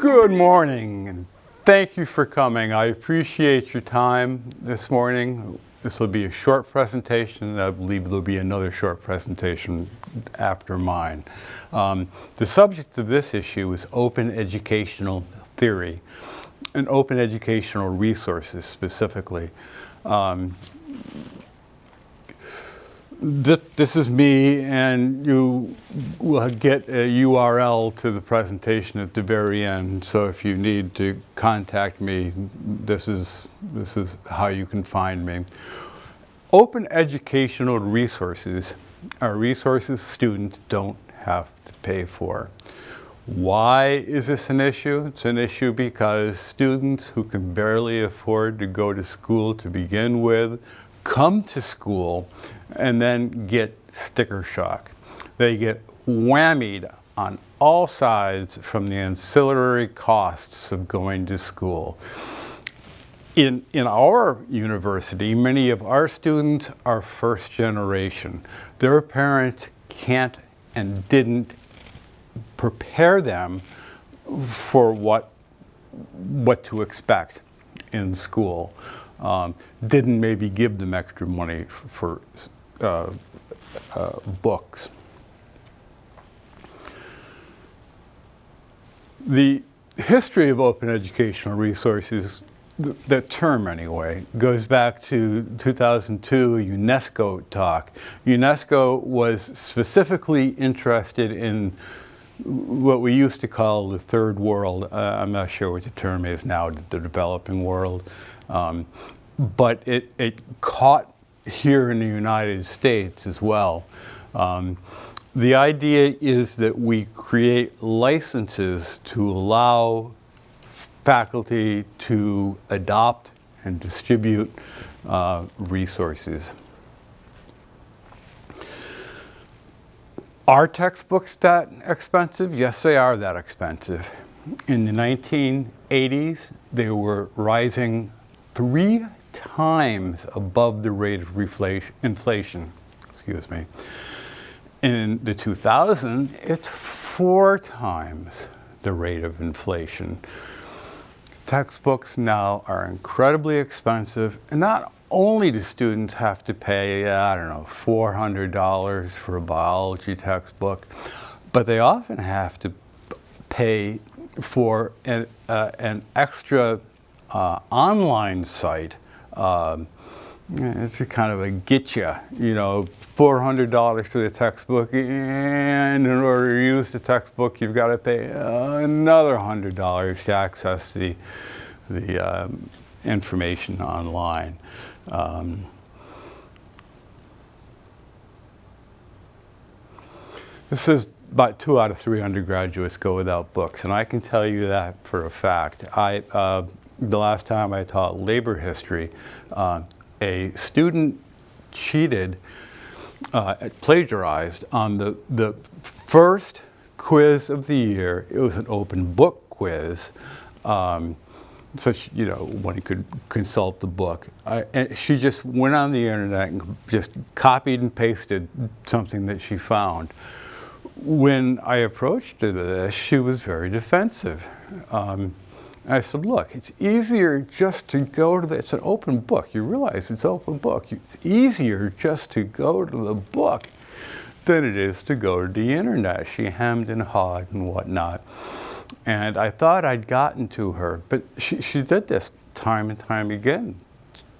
Good morning, and thank you for coming. I appreciate your time this morning. This will be a short presentation, and I believe there'll be another short presentation after mine. The subject of this issue is open educational theory and open educational resources specifically. This is me, and you will get a URL to the presentation at the very end. So if you need to contact me, this is how you can find me. Open educational resources are resources students don't have to pay for. Why is this an issue? It's an issue because students who can barely afford to go to school to begin with come to school and then get sticker shock. They get whammied on all sides from the ancillary costs of going to school. In our university, many of our students are first generation. Their parents can't and didn't prepare them for what to expect in school. Didn't maybe give them extra money for books. The history of open educational resources, that term anyway, goes back to 2002 UNESCO talk. UNESCO was specifically interested in what we used to call the third world. I'm not sure what the term is now, the developing world. But it caught here in the United States as well. The idea is that we create licenses to allow faculty to adopt and distribute resources. Are textbooks that expensive? Yes, they are that expensive. In the 1980s, they were rising 3 times above the rate of inflation. Excuse me. In the 2000s, it's 4 times the rate of inflation. Textbooks now are incredibly expensive, and not only do students have to pay, I don't know, $400 for a biology textbook, but they often have to pay for an extra online site. It's a kind of a getcha, $400 for the textbook, and in order to use the textbook, you've got to pay another $100 to access the information online. This says about 2 out of 3 undergraduates go without books, and I can tell you that for a fact. The last time I taught labor history, a student cheated, plagiarized on the first quiz of the year. It was an open book quiz, so one could consult the book. And she just went on the internet and just copied and pasted something that she found. When I approached her to this, she was very defensive. I said, look, it's easier just to go to it's an open book. You realize it's open book. It's easier just to go to the book than it is to go to the internet. She hemmed and hawed and whatnot. And I thought I'd gotten to her, but she did this time and time again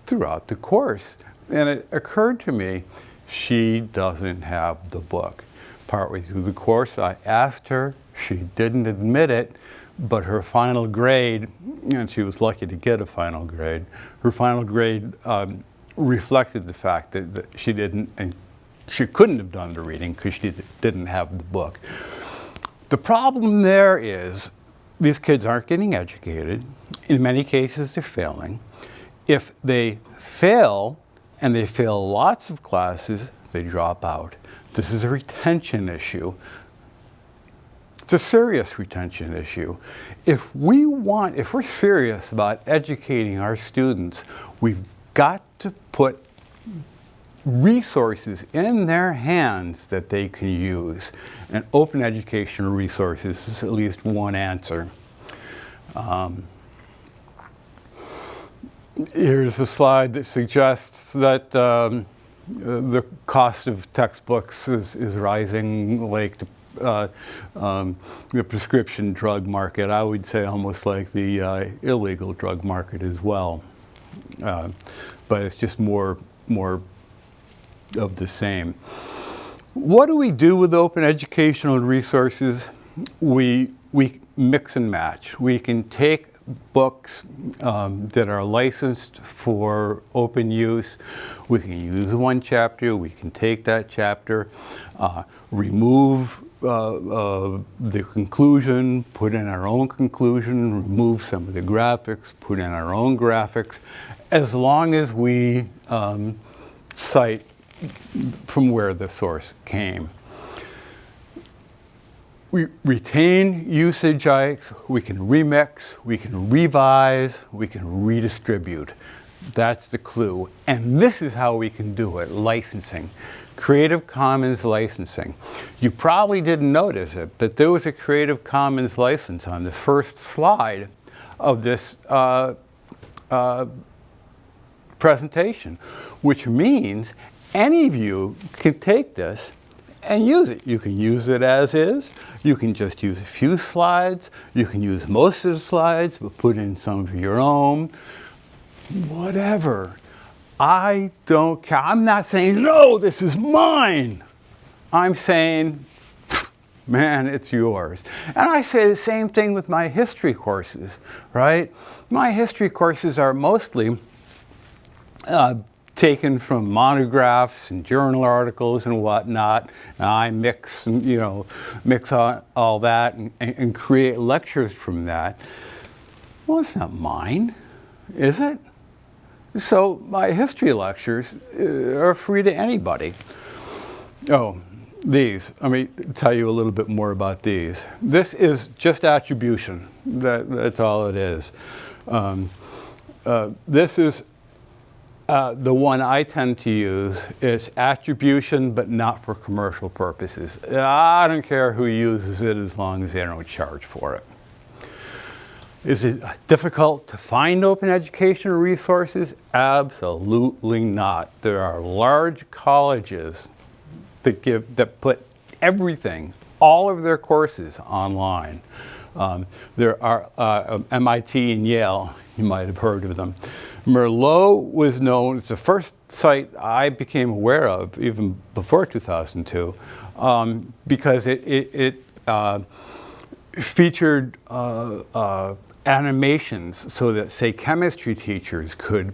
throughout the course. And it occurred to me, she doesn't have the book. Partway through the course, I asked her, she didn't admit it, but her final grade, and she was lucky to get a final grade, her final grade reflected the fact that she didn't, and she couldn't have done the reading because she didn't have the book. The problem there is these kids aren't getting educated. In many cases, they're failing. If they fail, and they fail lots of classes, they drop out. This is a retention issue. It's a serious retention issue. If we're serious about educating our students, we've got to put resources in their hands that they can use. And open educational resources is at least one answer. Here's a slide that suggests that the cost of textbooks is rising like the prescription drug market. I would say almost like the illegal drug market as well. But it's just more of the same. What do we do with open educational resources? We mix and match. We can take books that are licensed for open use. We can use one chapter. We can take that chapter, remove the conclusion, put in our own conclusion, remove some of the graphics, put in our own graphics, as long as we cite from where the source came. We retain usage rights, we can remix, we can revise, we can redistribute. That's the clue. And this is how we can do it, licensing. Creative Commons licensing. You probably didn't notice it, but there was a Creative Commons license on the first slide of this presentation, which means any of you can take this and use it. You can use it as is. You can just use a few slides. You can use most of the slides, but put in some of your own. Whatever. I don't care. I'm not saying, no, this is mine. I'm saying, man, it's yours. And I say the same thing with my history courses, right? My history courses are mostly taken from monographs and journal articles and whatnot. And I mix all that and create lectures from that. Well, it's not mine, is it? So my history lectures are free to anybody. Oh, these. Let me tell you a little bit more about these. This is just attribution. That's all it is. This is the one I tend to use. Is attribution, but not for commercial purposes. I don't care who uses it as long as they don't charge for it. Is it difficult to find open educational resources? Absolutely not. There are large colleges that put everything, all of their courses online. There are MIT and Yale, you might have heard of them. Merlot was known, it's the first site I became aware of, even before 2002, because it featured animations so that, say, chemistry teachers could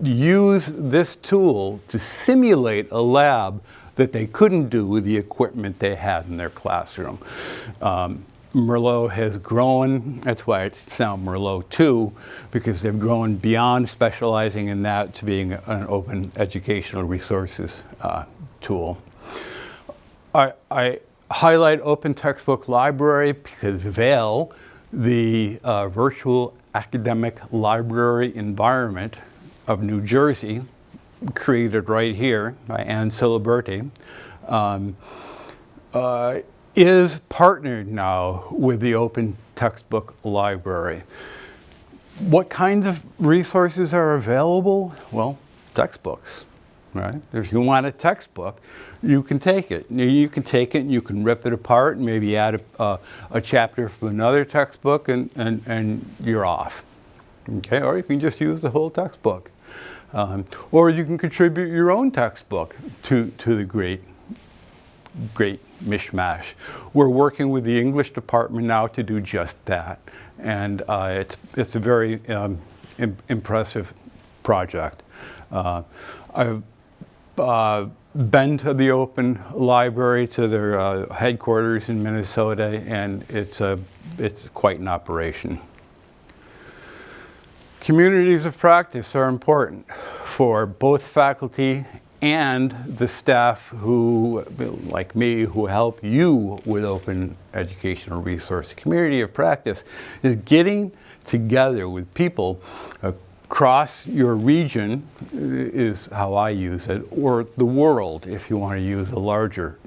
use this tool to simulate a lab that they couldn't do with the equipment they had in their classroom. Merlot has grown, that's why it's now Merlot 2, because they've grown beyond specializing in that to being an open educational resources tool. I highlight Open Textbook Library because Vail, the virtual academic library environment of New Jersey, created right here by Ann Ciliberti, is partnered now with the Open Textbook Library. What kinds of resources are available? Well, textbooks, right? If you want a textbook, you can take it. You can take it and you can rip it apart and maybe add a chapter from another textbook and you're off. Okay, or you can just use the whole textbook. Or you can contribute your own textbook to the great mishmash. We're working with the English department now to do just that. And it's a very impressive project. I've been to the Open Library, to their headquarters in Minnesota, and it's quite an operation. Communities of practice are important for both faculty and the staff who, like me, who help you with open educational resource. Community of practice is getting together with people across your region, is how I use it, or the world, if you want to use a larger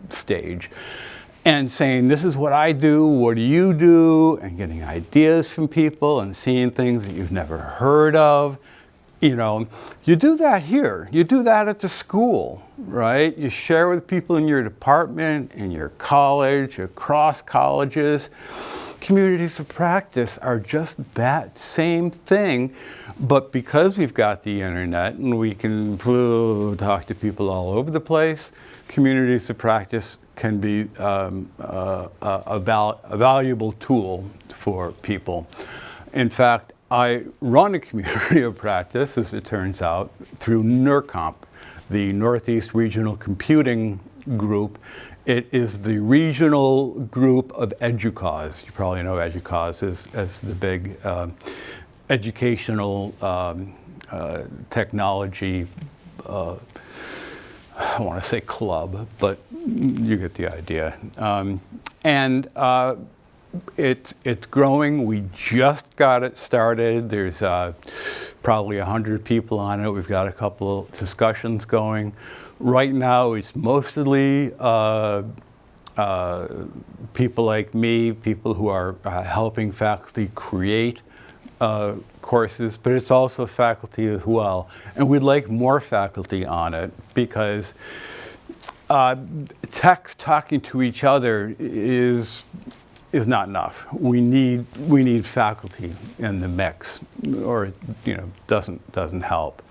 stage, and saying, this is what I do, what do you do, and getting ideas from people and seeing things that you've never heard of. You know, you do that here. You do that at the school, right? You share with people in your department, in your college, across colleges. Communities of practice are just that same thing, but because we've got the internet and we can talk to people all over the place, communities of practice can be a valuable tool for people. In fact, I run a community of practice, as it turns out, through NERCOMP, the Northeast Regional Computing Group. It is the regional group of EDUCAUSE. You probably know EDUCAUSE as the big educational technology, I want to say club, but you get the idea. It's growing. We just got it started. There's probably 100 people on it. We've got a couple of discussions going. Right now, it's mostly people like me, people who are helping faculty create courses, but it's also faculty as well. And we'd like more faculty on it because techs talking to each other is not enough. We need faculty in the mix, or it, you know, doesn't help.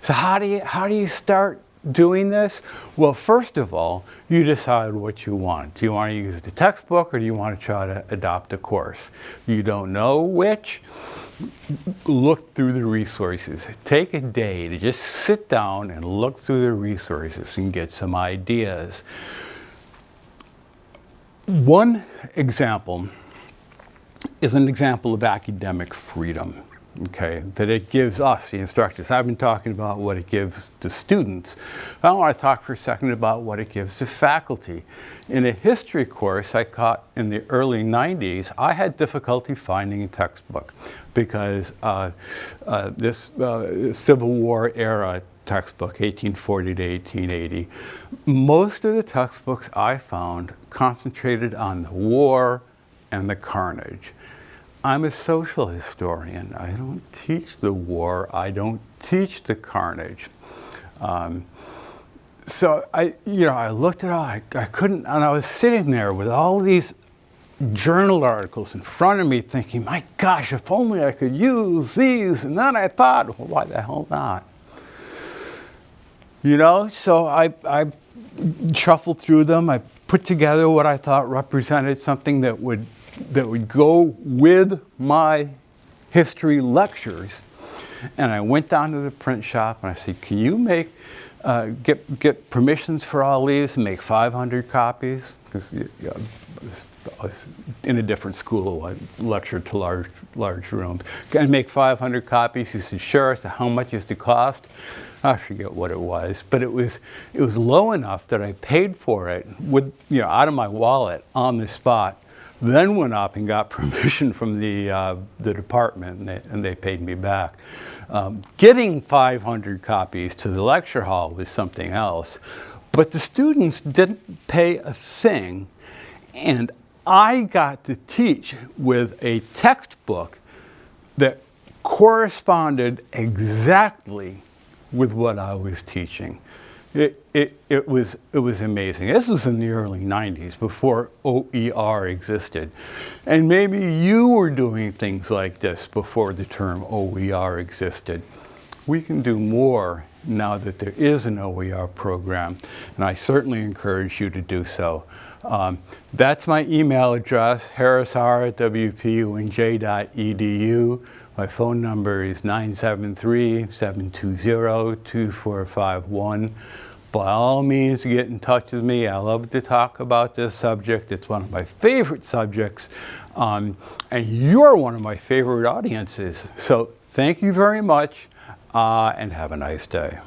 So how do you start doing this? Well, first of all, you decide what you want. Do you want to use the textbook, or do you want to try to adopt a course? You don't know which? Look through the resources. Take a day to just sit down and look through the resources and get some ideas. One example is an example of academic freedom, okay, that it gives us, the instructors. I've been talking about what it gives to students. I want to talk for a second about what it gives to faculty. In a history course I taught in the early 90s, I had difficulty finding a textbook because this Civil War era textbook, 1840 to 1880, most of the textbooks I found concentrated on the war and the carnage. I'm a social historian. I don't teach the war. I don't teach the carnage. So I looked at it all. I couldn't, and I was sitting there with all these journal articles in front of me thinking, my gosh, if only I could use these. And then I thought, well, why the hell not? You know, so I shuffled through them. I put together what I thought represented something that would go with my history lectures. And I went down to the print shop and I said, can you make get permissions for all these and make 500 copies? Because I was in a different school. I lectured to large rooms. Can I make 500 copies? He said, sure. I said, how much is the cost? I forget what it was, but it was low enough that I paid for it with, out of my wallet on the spot. Then went up and got permission from the department, and they paid me back. Getting 500 copies to the lecture hall was something else, but the students didn't pay a thing, and I got to teach with a textbook that corresponded exactly with what I was teaching. It was amazing. This was in the early 90s, before OER existed. And maybe you were doing things like this before the term OER existed. We can do more now that there is an OER program, and I certainly encourage you to do so. That's my email address, harrishar@wpunj.edu. My phone number is 973-720-2451. By all means, get in touch with me. I love to talk about this subject. It's one of my favorite subjects, and you're one of my favorite audiences. So thank you very much, and have a nice day.